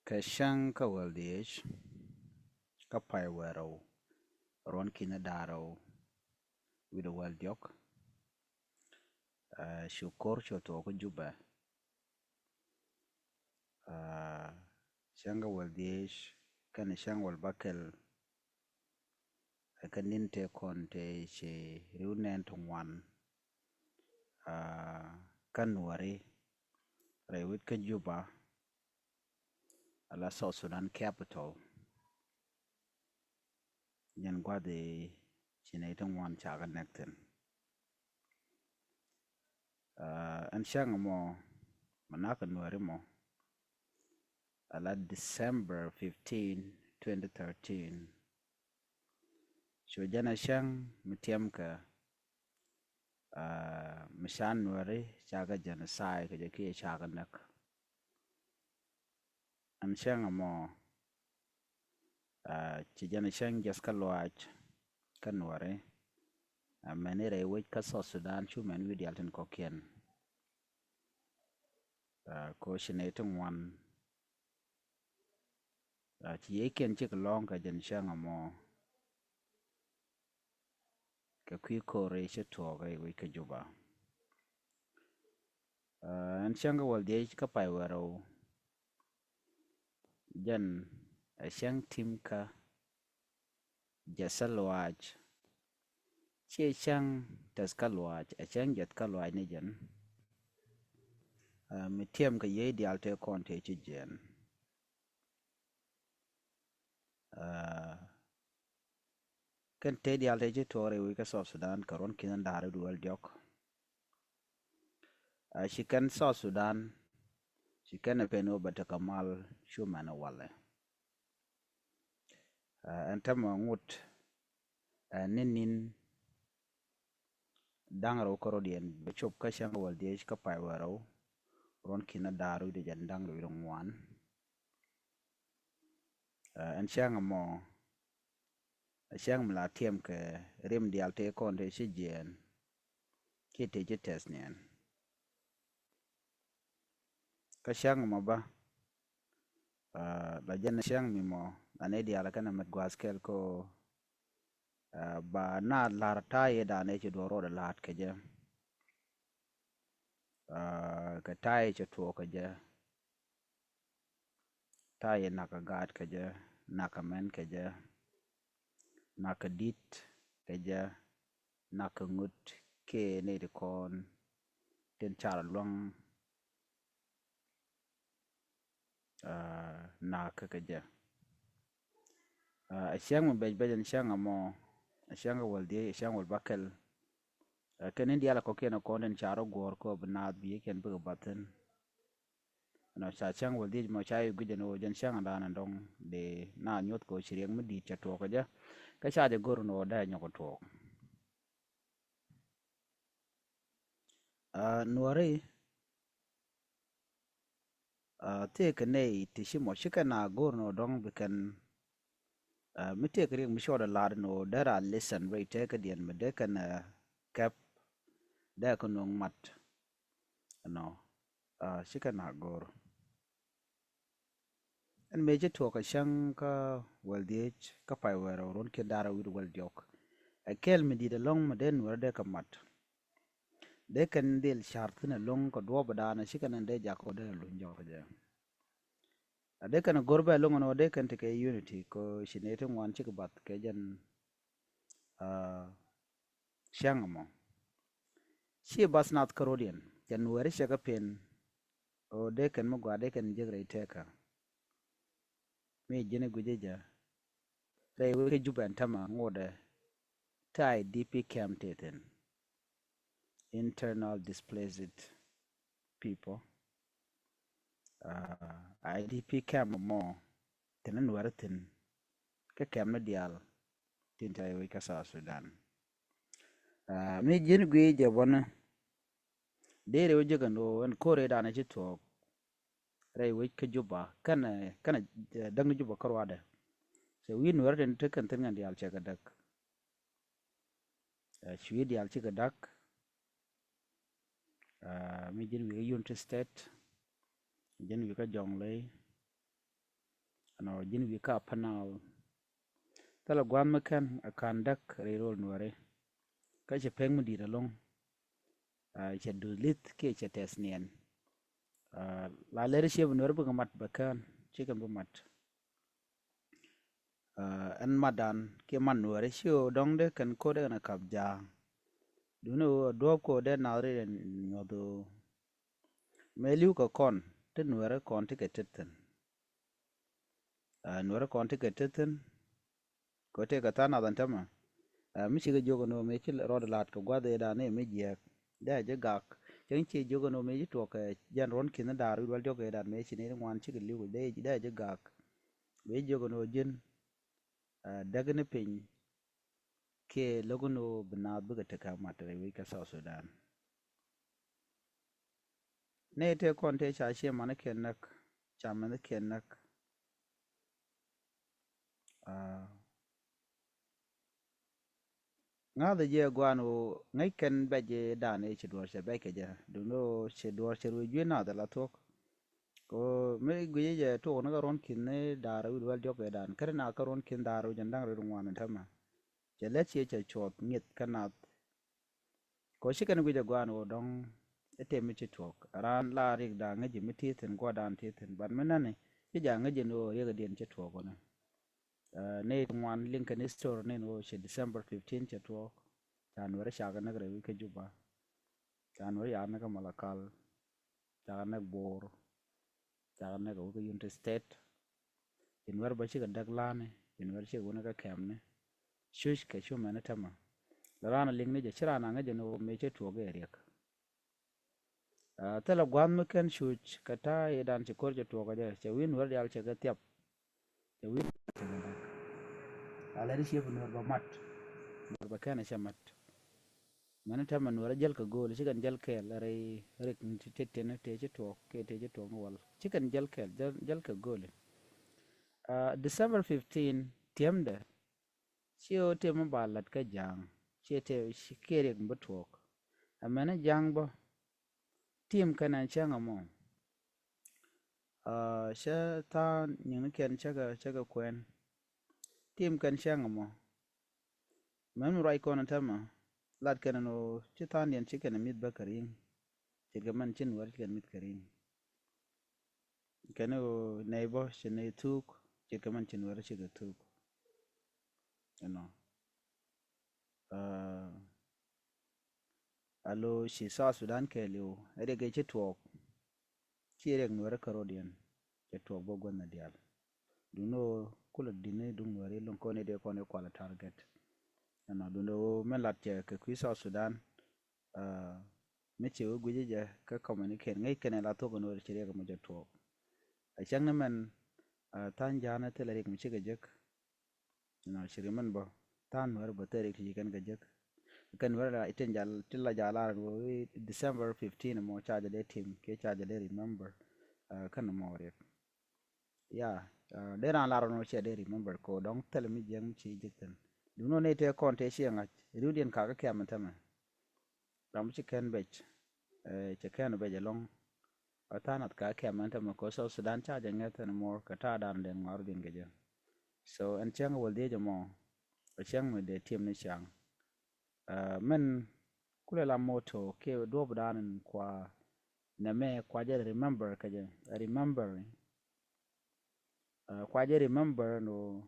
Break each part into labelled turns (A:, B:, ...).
A: Kashang ka waldish ka pai wero ron kina daro with a waldiok shukor choto ko juba uh, shanga waldish kan shang wal bakel kan ninte konte che riunen tongwan kan wari rewit ka juba ala South Sudan capital nyan gwade chine tongwan chaga nekten an shanga mo manaka nwari mo ala December 15, 2013 shojana shang mutiamka mishan nwari chaga genocide ka jaki chaga nak an shang mo ci jana shang jaska loach kan nwari menere wech ka South Sudan chu men widi alten kokien ko shinetung wan ci yeken chik long ka jan shang mo ka kwi kore shi toga wech ka juba an shanga wal de ka pai wero jan shang tim ka jasalwach che shang taskalwach shang jet kalwach ne jan mitiem ka ye di alte konte chi jen kan te di alte chi tore wi ka South Sudan karon kinan dare dual diok shikan South Sudan shikan peno bata kamal shumana wale antama ngut ninin dangro korodien be chop ka shang wal de ka pai wero ron kina daru de jan dangro irongwan an shang mo shang mla tiem ke rim di alte konte chi jen kite je tesnien ka shang mo ba la jan shang mi mo ane di ala kana mat gwaskel ko ba na larta ye da ne ci doro da lat ke je ka taye ci to ke je taye naka gat ke je naka men ke je naka dit ke je naka ngut ke ne de kon ten char long naka ke je shang mo be shang mo shang wal de shang wal bakel kenen diala ko kena konden charo gor ko bnad bi ken bu baten no cha chang wal di mo chai guje no jan shang da nan dong de na nyot ko chiriang mi di cha to ka ja ka cha de gor no da nyoko to nuare te kene ti shi mo shika na gor no dong bi kan mi te kri mi shoda la no da ra listen rate te ka dien me de kan cap da ko no mat no shika na gor en meje to ka shang ka waldech ka pai wero ron ke dara wir waldiok a kel mi di de long ma den wer de ka mat de kan del shart na long ko do bada na shikanan de jako de lu njo je a de kan gorba long no de kan te ke unity ko shinete ngwan chik bat ke jan a shang mo shi bas nat karodian jan wer shaka pen o de kan mo gwa de kan jegre teka me jene gujeja re we juban tama ngode tai dp camp teten internal displaced people idp camp mo tenen waratin ka camp na dial tinta we ka South Sudan me jene gwe jabona dere we jaga no en kore da na jito re we ka juba kana dang juba karwada so win waratin tekan tan dial chega dak shwi dial chega dak mi jin wi United State jin wi ka jonglei no jin wi ka panal tala gwan makan akan dak rerol nuare ka che peng di da long che du lit ke che tesnien la leadership nuare bu mat bakan che kan bu mat an madan ke man nuare shio dong de kan ko de na kap ja duno do ko de na re nyodo meliu ko kon te nuare kon te ke teten nuare kon te ke teten ko te ka ta na dan tama mi ci ga jogo no me ci rod lat ko gwa de da ne me je da je gak chen ci jogo no me ji to ka jan ron kin da ru wal jogo da me ci ne wan ci ga liu de da je gak be jogo no jin daga ne pin ke logo no bna bu ga ta ka matre we ka South Sudan ne te kon te cha she man ken nak cha man ken nak nga da je gwano ngai ken ba je da ne ci do se ba ke ja du no se do se ru ju na da la to ko me guje je to na ron kin ne dara wi wal jobe dan kar na ka ron kin dara jan dang ru ngwan tama je let ye che chot ngit kana ko shi kan guje gwan o dong ete mi che tok ran la rik da ngaji mi ti ten go dan ti ten ban mena ne ji ja ngaji no ye ga den che tok na ne ngwan lincoln store ne no she December 15 che tok January sha ga na gre wi ke juba January ya na ga malakal ja na bor ja na ga wi United State January ba shi ga daglane January shi ga na ga kemne shush ke shu mena tama rana lingne je chira na ngaje no me che to ge riek tala gwan me ken shuch kata e dan che kor je to ga je che win wer yal che ga tiap che win ala ri she bu ba mat ba kana she mat mena tama no ra jel ka gol shi kan jel ke la re rek ni te na te che to ke te che to wal shi kan jel ke jel ka gol December 15 tiamde shi o te mo balat ka jang shi te shi kere mbutok amena jang bo team kana changa mo sha ta nying ken chaga kwen team kan changa mo men rai kona tama lat kana no chitan yen chicken mit bakarin chiga man chin war chicken mit karin kana neighbor shine tuk chiga man chin war chiga tuk you know alo shi sa Sudan ke liu ere ge chitwok chirek nuore karodian chitwok bo gonna dial duno kula dine dung nuore lon kone de kone kwala target na duno men lat che ke kwi sa Sudan meche wo guje je ka communicate ngai kene la to gono chirek mo chitwok a chang men tan jana te lek mi chiga jek na shiriman bo tan nuore bo tere ki kan ga jek kan wala iten jal tilla jala wo December 15 mo charge de team ke charge de remember kan mo re ya de ran la no che de remember ko dong tel mi jeng chi jikten du no ne te kon te shi nga rudien ka ka kam tama ram chi ken bech che ken be long atanat ka kam tama ko so Sudan charge ngeten mo ka ta dan den ngor din ge so en chang wol de mo chang me de team ne chang men kule la moto ke do budanin kwa na me kwa je remember ka je remember kwa je remember no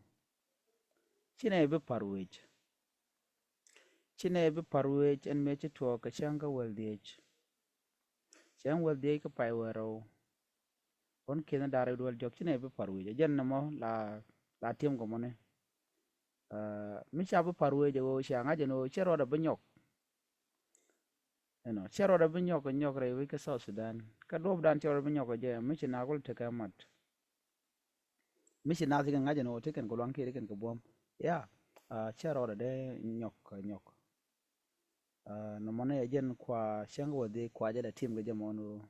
A: chine be parwej en me che to ka changa weldich chang weldich ka pai wero on ke na dare dol jok chine be parwej jen na mo la tim ko mone mi cha be parwej go changa je no chero da banyok you know chero da nyok re wi ka South Sudan ka do dan chero da nyok je mi china gol te ka mat mi china ti nga je no te ken ko lan ke ken ko bom ya chero da de nyok no mone jen kwa shango de kwa je da team ga je mono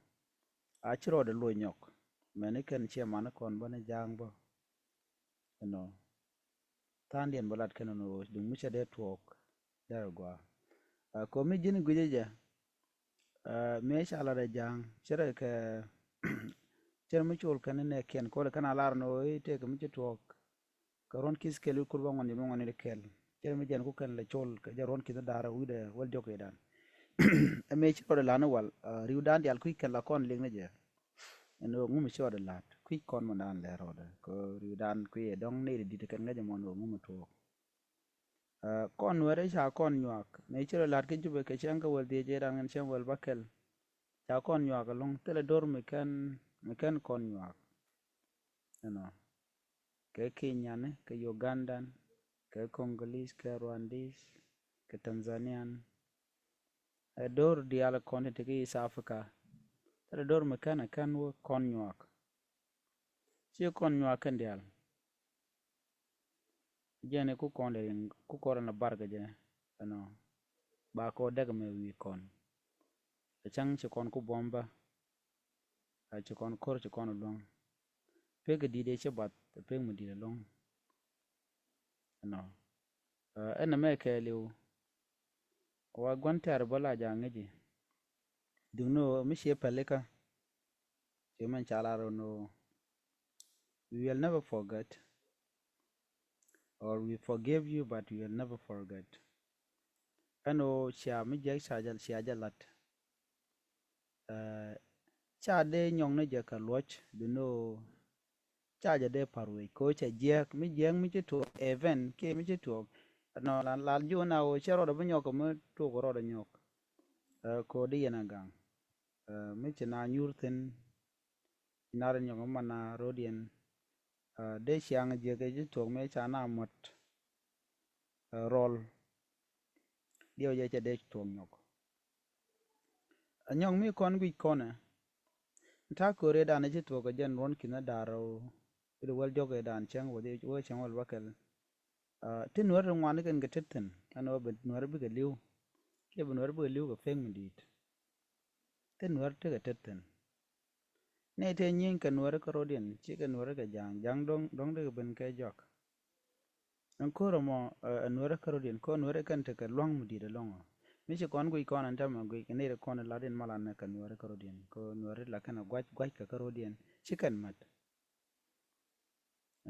A: a chero da lo nyok mene ken che man kon bane jang bo you know tan dien balat ken no dung mi che de twok der gwa ko mi jin guje je me shala da jang chere ke cher mi chol kan ne ken ko kan alar no te ka mi tuok karon kis kelu kurba ngoni mo ngoni kel cher mi jen ku kan le chol ka jaron ki dara ude wal joke dan e me chol la no wal riu dan dial ku kel la kon ling ne je no ngum chol lat ku kon mo dan le rode ko riu dan ku e dong ne di te kan ngaje mo no ngum tuok kon were cha kon nyak me chol lat ke jube ke chen ka wal die je dan chen wal bakel cha kon nyak long tele dor me kan kon nyak no ke Kenyan ke Ugandan ke Congolese ke Rwandese ke Tanzanian dor diala kon te ke East Africa tele dor me kan wo kon nyak chi kon nyak kan dial jene ku kon de ku kor na barga je no ba ko daga me wi kon chang chi kon ku bomba chi kon kor chi kon long pege di de che bat pege mu di long no ena me ke liu wa gwantar bala jangeji dungno mi she paleka che man chalaro no we will never forget or we forgive you but we will never forget ano cha mi je sajalat cha de nyong ne je ka loch dungno cha je de parwe ko cha je mi je to event ke mi je to no la ju na o chero do nyok mo to ko ro do nyok ko di yana gang mi na nyurten inare nyong mana rodien de siang je ke ji to me cha na mot rol dio je che de to nyok anyong mi kon wi kone ta ko re dan je to ko jen ron kina daro ri wal joge dan chang wo de wo chang wal wakel tin wer ngwan ken ke teten ano be nwer bi ke liu ke be nwer bi liu ko feng dit tin wer te ke teten ne te nyin ke nwer ko rodien chi ke nwer ke jang dong de ben ke jok an koro mo nwer ko rodien ko nwer kan te ke long mu di de long mi chi kon gui kon anta ma gui ne re kon la den mala na kan nwer ko rodien ko nwer la kana gwaj ka rodien chi kan mat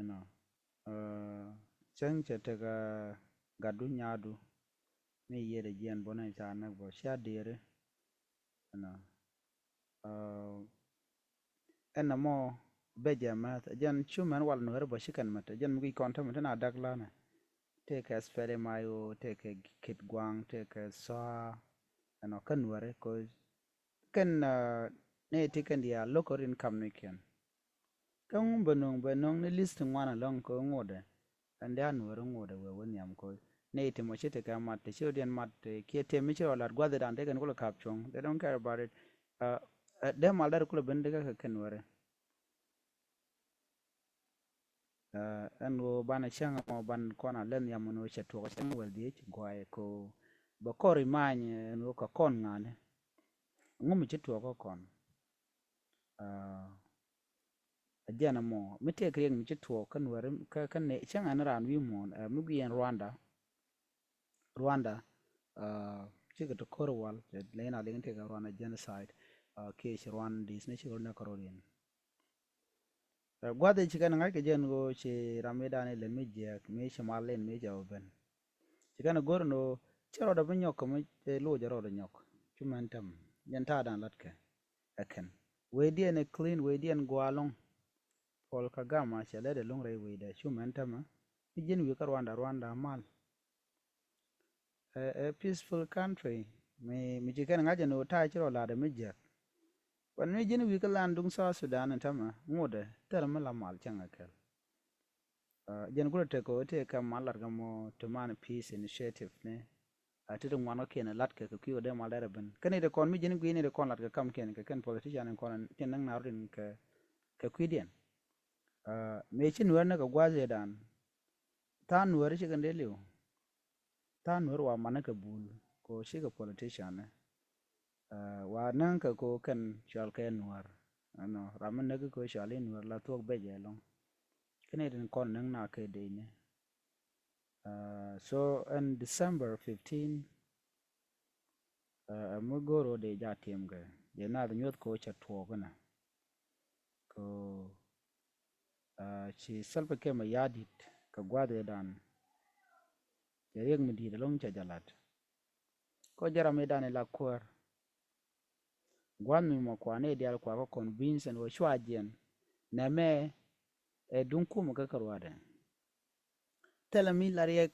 A: no chang che te ga du nyadu mi yere jian bona cha na bo sha dire no en mo beje ma jan chuman wal nwer bo shi kan mat jan mi kon ta na dagla na take as fere mayo take kit guang take sa ano kan ware ko kan ne tikan dia lokorin kamniken kan benong ne list ngwana long ko ngode ande an ware ngode we woni am ko ne timo chete ka mat te chodian mat ke te mi chola gwadde dan de kan ko kapchong they don't care about it de mal dar ko bende ka kan ware an wo bana changa mo ban kona len yamono cheto ko changa wel die gwae ko bokori manye no ka kon ngane ngum cheto ko kon ajana mo mite kriyen mi cheto kan ware kan ne changa na ran wi mon mi gien Rwanda chiga to korwal lena legen te ga Rwanda genocide ke Rwandese ne chiro na korodien gwade chikan ngai ke jen go che rameda ne len mi je me shamal len me jawaben chikan gorno chero da nyok mo lo jaro da nyok chumantam yanta dan latke aken wedien ne clean wedien gwalong pol kagama chele de long re wede chumantam mi jen wi ka Rwanda mal a peaceful country mi chikan ngaje no ta chero la da mi je wan mi jen wi ka landung sa Sudan tama ngode tel mala mal changa kel jen gura te ko te ka malar ga mo to man peace initiative ne ati dum wano ken lat ka ku de mal dare ben kane de kon mi jen gwi ne de kon lat ka kam ken ka ken politician kon ken nang na rin ka kwidien me chin wer na ka gwaze dan tan wer shi kan de liu tan wer wa man ka bul ko shi ka politician ne wa nan ka ko kan shal ken war ano ramen na ko shalin war la tok be je long kane den kon nang na ke de ne so in December 15 mugoro de ja tim ga ye na da nyot ko cha to gana ko chi salpa ke ma yadit ka gwade dan yarieg mi di long cha jalat ko jara me dan la kwar gwan mi mo kwane dial kwa ko convince and shwa jen na me e dun kuma ka karwade tela mi larieg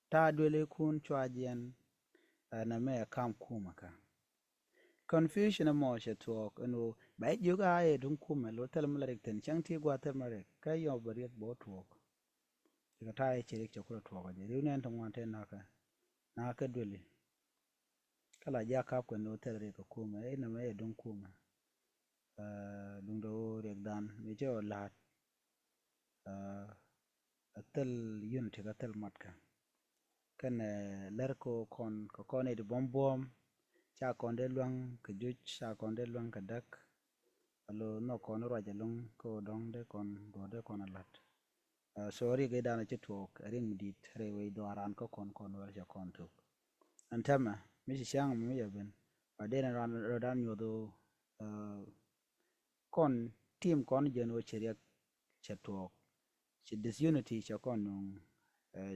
A: ta dwele kun chwa jen na me kam kuma ka confusion mo she talk no ba juga e dun kuma lo tela mi larieg ten chang ti gwa tel mare ka yo bariet bo talk ka ta e chirik chokro talk je riunen to ngante na ka dwele kala ja ka ko no tel re ko kuma e na me dun kuma dung do rek dan me jo lat tel unity ka tel matka kan ler ko kon e bom bom cha kon de luang ke juch cha kon de luang ka dak alo no kon ro ja long ko dong de kon do de kon lat sorry ge dana che tok ring dit re we do aran ko kon war ja kon tok antama mi shang mi ya ben ba de ran dan nyodo kon team kon jeno cheria che tok che disunity cha kon nung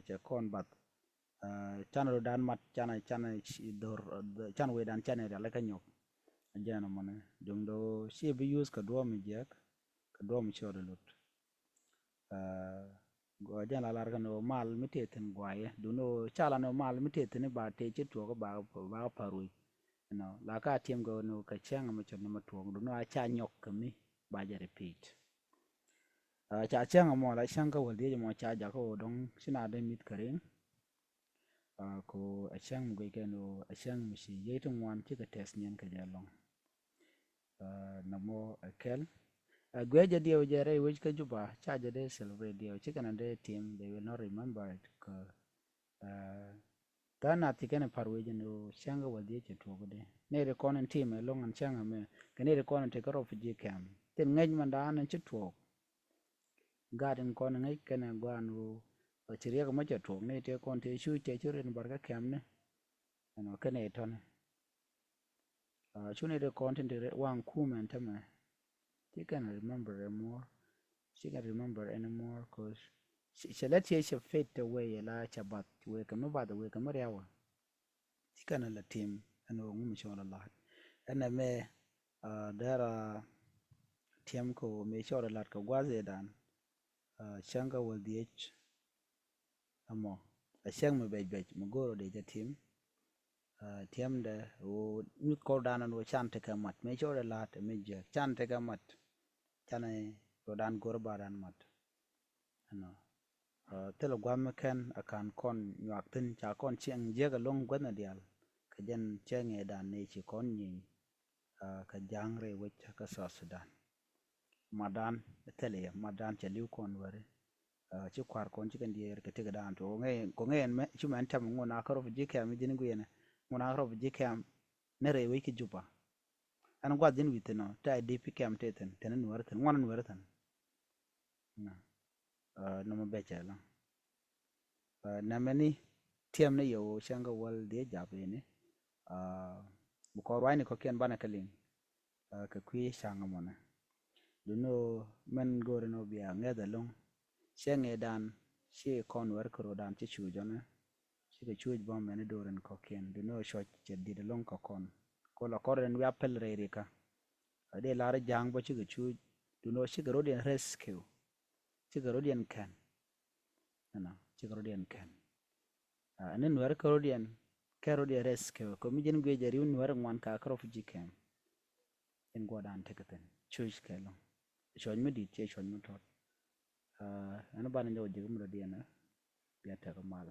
A: cha kon bat channel dan mat chana dor chan we dan chane la ka nyok ajana mone dung do she be use ka do mi jak ka do mi chore lut go jana lar ka no mal miteten gwaye du no chala no mal miteten ba te che to ko ba parui no la ka tiem go no ka changa ma chon ma tuong du no a cha nyok ka mi ba ja repeat cha changa mo la shanga wal de mo cha ja ko dong sina de mit karen ko achang mu ke no achang mu shi yetung wan chi ka test nyen ka jalong na mo akel gweja dio jere which ka juba cha ja de celebrate dio chicken and de team they will not remember it ko dana tikene parwe no shanga wadi che to gode ne re konen team long an changa me kene re konen te karo fiji cam ten ngej manda an che to garden konen ngai kene gwanu chiria ko macha to ne te kon te shu te chure bar ka cam ne no kene ton chune de content de wang kumen tama she can remember more she can remember anymore cause she let she fade away la chabat we kam ba the we kam yawa she can la team and ngum shola la and me there team ko me shola la ko gwaze dan shanga wal dh amo a shang me bej mo goro de ja team team de o mi ko dan no chante ka mat me shola la te me je chante ka mat chane ro dan gor ba dan mat ano telo gwam ken akan kon nyak tin cha kon chieng je ga long gwana dial ka jen cheng e dan ne chi kon nyin ka jang re we ka so sudan madan tele madan cha liu kon ware chi kwar kon chi kan dier ka tiga dan to nge ko nge me chi man tam ngona ka ro ji ka mi din guyena ngona ro ji ka ne re we ki juba an gwa din witeno ta dp kam teten tenen warten ngonan warten na no mo bechala na mani tiam ne yo shanga wal de jabene bu ko wani ko ken bana kalin ka kwi shanga mona du no men gore no biya ngeda long shenge dan she kon war ko dan ci chu jona she ke chu ba men doren ko ken du no sho che di de long ko kon ko la ko ren ya pel re ka de la ra jang bo ci ke chu du no she ke rodien rescue ci ke rodien kan na ci ke rodien kan anen war Carodian Carodian rescue ko mi jen gwe jari un war ngwan ka akro fuji kem en godan teketen chuj kelo chon mi dit che chon mi tot ana bana nyaw jigum do diena biya ta mal